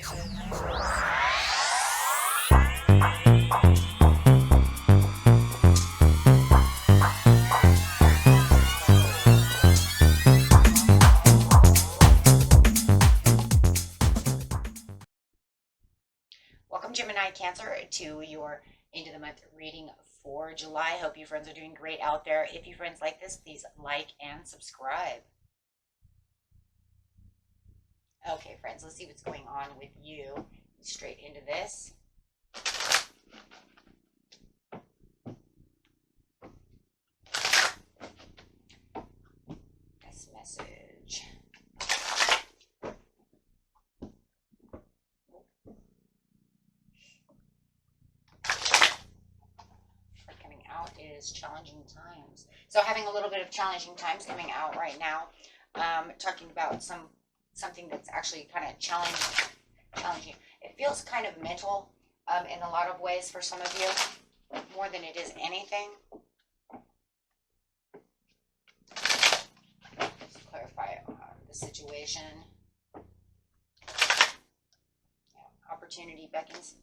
Welcome, Gemini Cancer, to your end of the month reading for July. Hope you friends are doing great out there. If you friends like this, please like and subscribe. Okay, friends, let's see what's going on with you. Straight into this. This message. Coming out is challenging times. So having a little bit of challenging times coming out right now. Talking about something that's actually kind of challenging. It feels kind of mental in a lot of ways for some of you, more than it is anything. Let's clarify the situation. Yeah, opportunity beckons.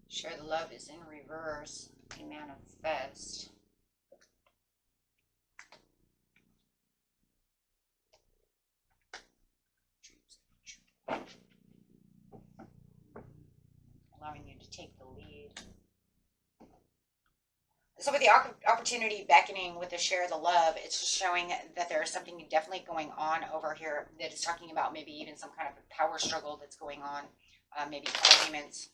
Share the love is in reverse. You manifest. Allowing you to take the lead. So with the opportunity beckoning with the share the love, it's just showing that there is something definitely going on over here that is talking about maybe even some kind of power struggle that's going on, maybe arguments.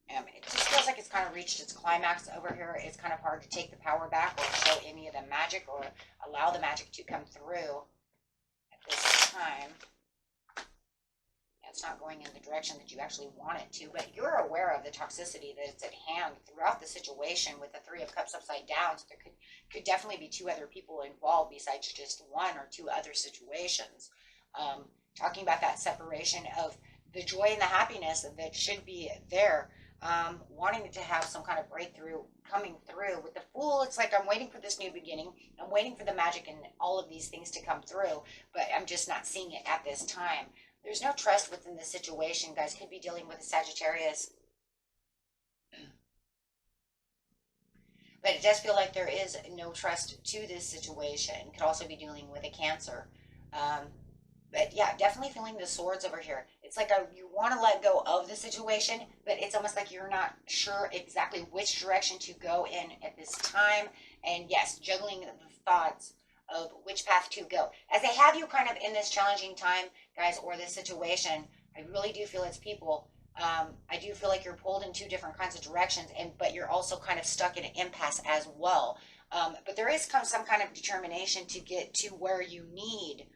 It just feels like it's kind of reached its climax over here. It's kind of hard to take the power back or show any of the magic or allow the magic to come through at this time. It's not going in the direction that you actually want it to, but you're aware of the toxicity that's at hand throughout the situation with the Three of Cups upside down. So there could definitely be two other people involved besides just one or two other situations. Talking about that separation of the joy and the happiness that should be there. Wanting to have some kind of breakthrough coming through. With the Fool, it's like I'm waiting for this new beginning. I'm waiting for the magic and all of these things to come through, but I'm just not seeing it at this time. There's no trust within the situation, guys. Could be dealing with a Sagittarius. But it does feel like there is no trust to this situation. Could also be dealing with a Cancer. But yeah, definitely feeling the swords over here. It's like you want to let go of the situation, but it's almost like you're not sure exactly which direction to go in at this time. And yes, juggling the thoughts of which path to go. As they have you kind of in this challenging time, guys, or this situation, I really do feel it's people. I do feel like you're pulled in two different kinds of directions, but you're also kind of stuck in an impasse as well. But there is some kind of determination to get to where you need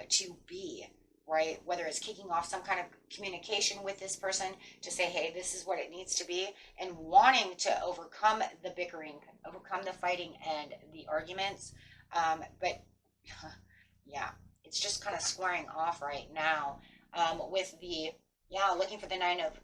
to be, right? Whether it's kicking off some kind of communication with this person to say, hey, this is what it needs to be, and wanting to overcome the bickering, overcome the fighting and the arguments. But yeah, it's just kind of squaring off right now with the, looking for the Nine of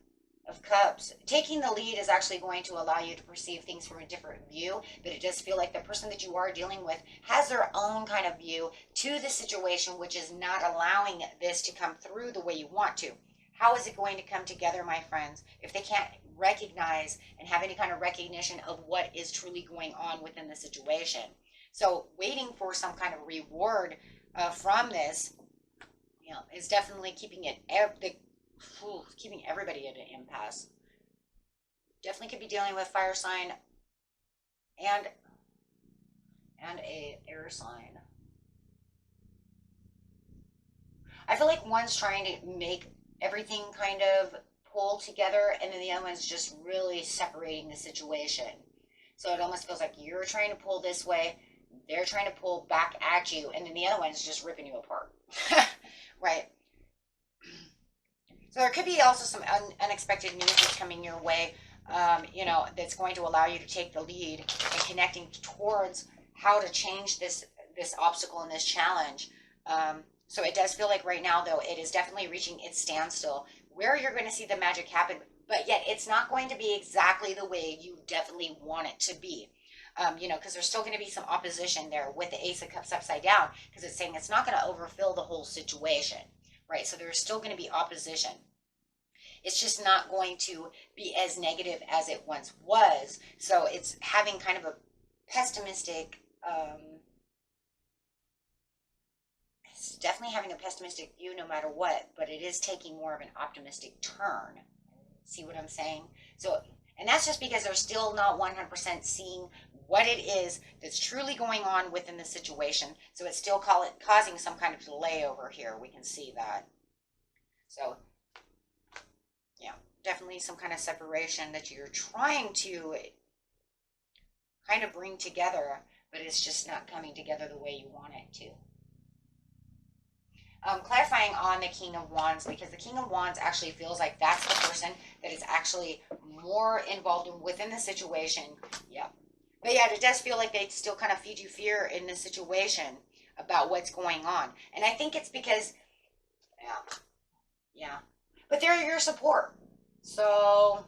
Cups. Taking the lead is actually going to allow you to perceive things from a different view, but it does feel like the person that you are dealing with has their own kind of view to the situation, which is not allowing this to come through the way you want to. How is it going to come together, my friends, if they can't recognize and have any kind of recognition of what is truly going on within the situation? So waiting for some kind of reward from this, is definitely keeping everybody at an impasse. Definitely could be dealing with fire sign and a air sign. I feel like one's trying to make everything kind of pull together, and then the other one's just really separating the situation. So it almost feels like you're trying to pull this way, they're trying to pull back at you, and then the other one's just ripping you apart. Right? So there could be also some unexpected news that's coming your way, that's going to allow you to take the lead and connecting towards how to change this obstacle and this challenge. So it does feel like right now, though, it is definitely reaching its standstill where you're going to see the magic happen, but yet it's not going to be exactly the way you definitely want it to be. You know, because there's still going to be some opposition there with the Ace of Cups upside down, because it's saying it's not going to overfill the whole situation, right? So there's still going to be opposition. It's just not going to be as negative as it once was. So it's having kind of a pessimistic, it's definitely having a pessimistic view no matter what, but it is taking more of an optimistic turn. See what I'm saying? So, and that's just because they're still not 100% seeing what it is that's truly going on within the situation. So it's still causing some kind of delay over here. We can see that. So, yeah, definitely some kind of separation that you're trying to kind of bring together, but it's just not coming together the way you want it to. Clarifying on the King of Wands, because the King of Wands actually feels like that's the person that is actually more involved within the situation. Yep. But yeah, it does feel like they still kind of feed you fear in this situation about what's going on. And I think it's because, yeah. But they're your support. So,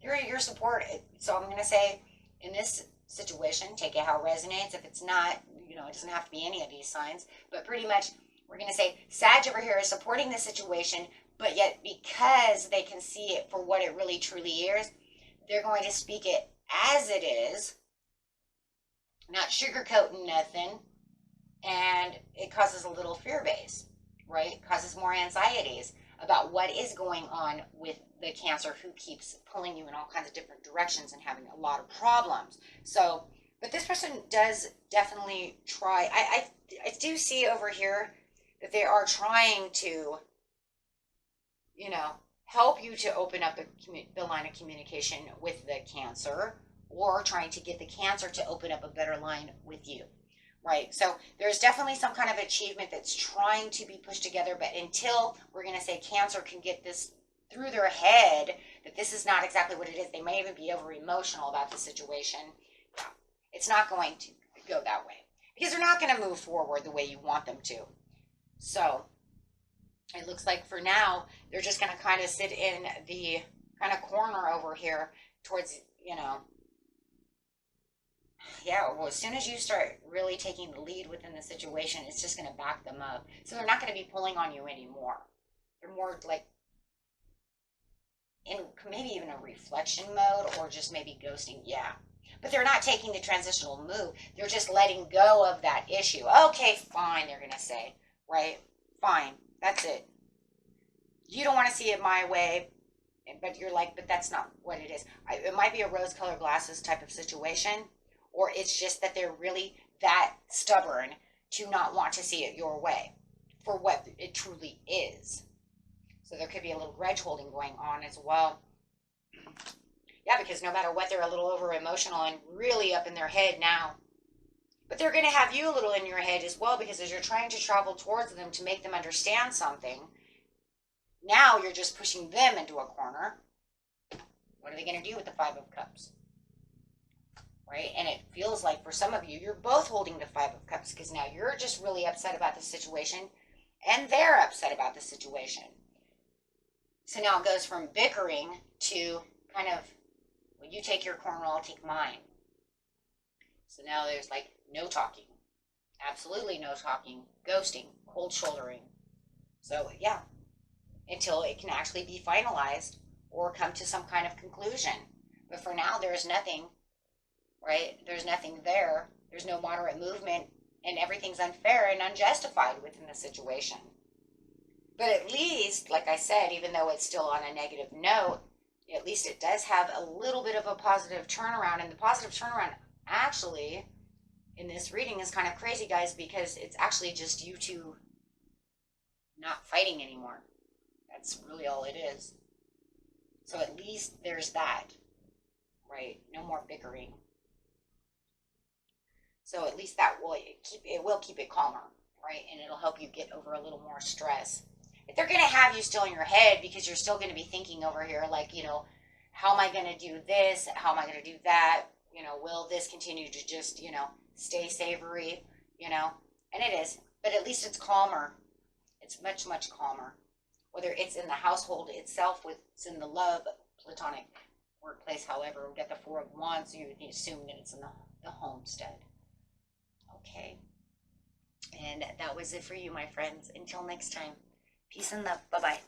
they're your support. So I'm going to say, in this situation, take it how it resonates. If it's not, you know, it doesn't have to be any of these signs. But pretty much, we're going to say Sag over here is supporting the situation, but yet because they can see it for what it really truly is, they're going to speak it as it is, not sugarcoating nothing, and it causes a little fear base, right? It causes more anxieties about what is going on with the Cancer who keeps pulling you in all kinds of different directions and having a lot of problems. So, but this person does definitely try. I do see over here that they are trying to, you know, help you to open up the line of communication with the Cancer, or trying to get the Cancer to open up a better line with you, right? So there's definitely some kind of achievement that's trying to be pushed together, but until, we're going to say, Cancer can get this through their head that this is not exactly what it is, they may even be over emotional about the situation. Yeah, it's not going to go that way, because they're not going to move forward the way you want them to. So it looks like for now, they're just going to kind of sit in the kind of corner over here towards, you know, yeah, well, as soon as you start really taking the lead within the situation, it's just going to back them up. So they're not going to be pulling on you anymore. They're more like in maybe even a reflection mode, or just maybe ghosting. Yeah. But they're not taking the transitional move. They're just letting go of that issue. Okay, fine, they're going to say. Right? Fine. That's it. You don't want to see it my way, but you're like, but that's not what it is. It might be a rose-colored glasses type of situation, or it's just that they're really that stubborn to not want to see it your way for what it truly is. So there could be a little grudge holding going on as well. Yeah, because no matter what, they're a little over emotional and really up in their head now. But they're going to have you a little in your head as well, because as you're trying to travel towards them to make them understand something, now you're just pushing them into a corner. What are they going to do with the Five of Cups? Right? And it feels like for some of you, you're both holding the Five of Cups, because now you're just really upset about the situation, and they're upset about the situation. So now it goes from bickering to kind of, well, you take your corner, I'll take mine. So now there's like no talking. Absolutely no talking. Ghosting. Cold shouldering. So yeah, until it can actually be finalized or come to some kind of conclusion. But for now, there's nothing, right? There's nothing there. There's no moderate movement, and everything's unfair and unjustified within the situation. But at least, like I said, even though it's still on a negative note, at least it does have a little bit of a positive turnaround. And the positive turnaround actually in this reading is kind of crazy, guys, because it's actually just you two not fighting anymore. That's really all it is. So at least there's that, right? No more bickering. So at least that will keep it calmer, right? And it'll help you get over a little more stress. If they're going to have you still in your head, because you're still going to be thinking over here, like, you know, how am I going to do this? How am I going to do that? You know, will this continue to just, you know, stay savory, you know? And it is, but at least it's calmer. It's much, much calmer. Whether it's in the household itself, it's in the love, platonic workplace. However, we get the Four of Wands, so you assume that it's in the homestead. Okay. And that was it for you, my friends. Until next time, peace and love. Bye bye.